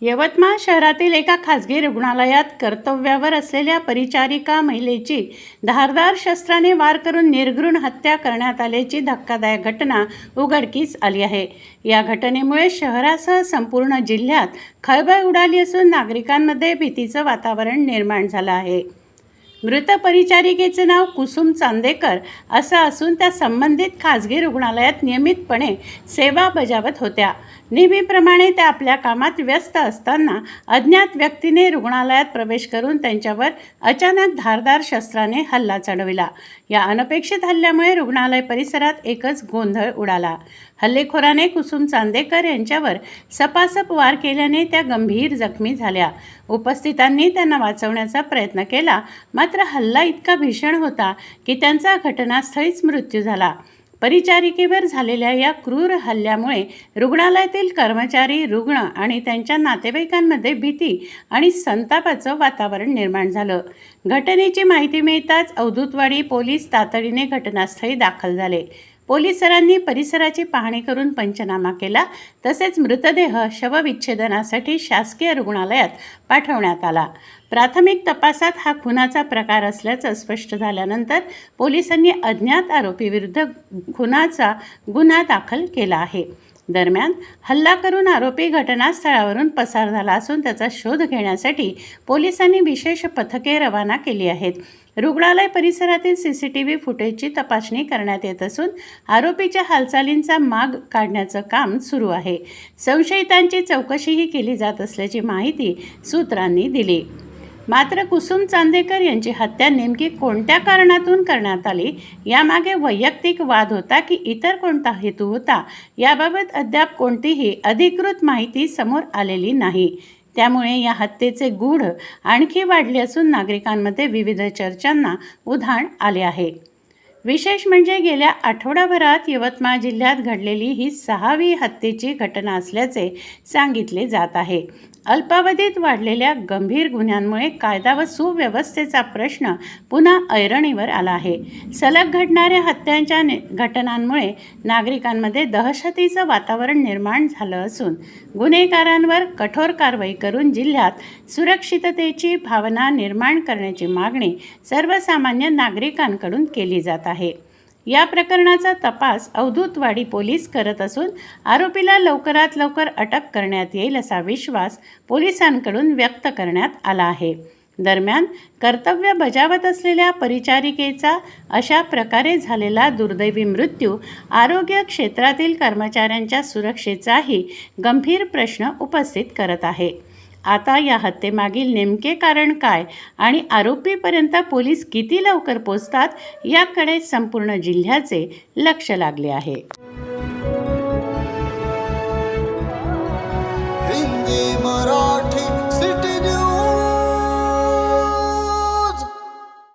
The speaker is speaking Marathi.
यवतमाळ शहरातील एका खासगी रुग्णालयात कर्तव्यावर असलेल्या परिचारिका महिलेची धारदार शस्त्राने वार करून निर्घृण हत्या करण्यात आल्याची धक्कादायक घटना उघडकीस आली आहे। या घटनेमुळे शहरासह संपूर्ण जिल्ह्यात खळबळ उडाली असून नागरिकांमध्ये भीतीचं वातावरण निर्माण झालं आहे। मृत परिचारिकेचे नाव कुसुम चांदेकर असं असून त्या संबंधित खासगी रुग्णालयात नियमितपणे सेवा बजावत होत्या। नेहमीप्रमाणे त्या आपल्या कामात व्यस्त असताना अज्ञात व्यक्तीने रुग्णालयात प्रवेश करून त्यांच्यावर अचानक धारदार शस्त्राने हल्ला चढविला। या अनपेक्षित हल्ल्यामुळे रुग्णालय परिसरात एकच गोंधळ उडाला। हल्लेखोराने कुसुम चांदेकर यांच्यावर सपासप वार केल्याने त्या गंभीर जखमी झाल्या। उपस्थितांनी त्यांना वाचवण्याचा प्रयत्न केला, मात्र हल्ला इतका भीषण होता की त्यांचा घटनास्थळीच मृत्यू झाला। परिचारिकेवर झालेल्या या क्रूर हल्ल्यामुळे रुग्णालयातील कर्मचारी, रुग्ण आणि त्यांच्या नातेवाईकांमध्ये भीती आणि संतापाचं वातावरण निर्माण झालं। घटनेची माहिती मिळताच अवधूतवाडी पोलीस तातडीने घटनास्थळी दाखल झाले। पोलिसांनी परिसराची पाहणी करून पंचनामा केला, तसेच मृतदेह शवविच्छेदनासाठी शासकीय रुग्णालयात पाठवण्यात आला। प्राथमिक तपासात हा खुनाचा प्रकार असल्याचं स्पष्ट झाल्यानंतर पोलिसांनी अज्ञात आरोपीविरुद्ध खुनाचा गुन्हा दाखल केला आहे। दरम्यान हल्ला करून आरोपी घटनास्थळावरून पसार झाला असून त्याचा शोध घेण्यासाठी पोलिसांनी विशेष पथके रवाना केली आहेत। रुग्णालय परिसरातील CCTV फुटेजची तपासणी करण्यात येत असून आरोपीच्या हालचालींचा माग काढण्याचं काम सुरू आहे। संशयितांची चौकशीही केली जात असल्याची माहिती सूत्रांनी दिली। मात्र कुसुम चांदेकर यांची हत्या नेमकी कोणत्या कारणातून करण्यात आली, यामागे वैयक्तिक वाद होता की इतर कोणता हेतू होता, याबाबत अद्याप कोणतीही अधिकृत माहिती समोर आलेली नाही। त्यामुळे या हत्येचे गूढ आणखी वाढले असून नागरिकांमध्ये विविध चर्चांना उधाण आले आहे। विशेष म्हणजे गेल्या आठवडाभरात यवतमाळ जिल्ह्यात घडलेली ही 6वी हत्येची घटना असल्याचे सांगितले जात आहे। अल्पावधीत वाढलेल्या गंभीर गुन्ह्यांमुळे कायदा व सुव्यवस्थेचा प्रश्न पुन्हा ऐरणीवर आला आहे। सलग घडणाऱ्या हत्यांच्या घटनांमुळे नागरिकांमध्ये दहशतीचं वातावरण निर्माण झालं असून गुन्हेगारांवर कठोर कारवाई करून जिल्ह्यात सुरक्षिततेची भावना निर्माण करण्याची मागणी सर्वसामान्य नागरिकांकडून केली जात आहे। या प्रकरणाचा तपास अवधूतवाडी पोलीस करत असून आरोपीला लवकरात लवकर अटक करण्यात येईल असा विश्वास पोलिसांकडून व्यक्त करण्यात आला आहे। दरम्यान कर्तव्य बजावत असलेल्या परिचारिकेचा अशा प्रकारे झालेला दुर्दैवी मृत्यू आरोग्य क्षेत्रातील कर्मचाऱ्यांच्या सुरक्षेचाही गंभीर प्रश्न उपस्थित करत आहे। आता या हत्येमागील नेमके कारण काय आणि आरोपीपर्यंत पोलीस किती लवकर पोहोचतात, याकडे संपूर्ण जिल्ह्याचे लक्ष लागले आहे।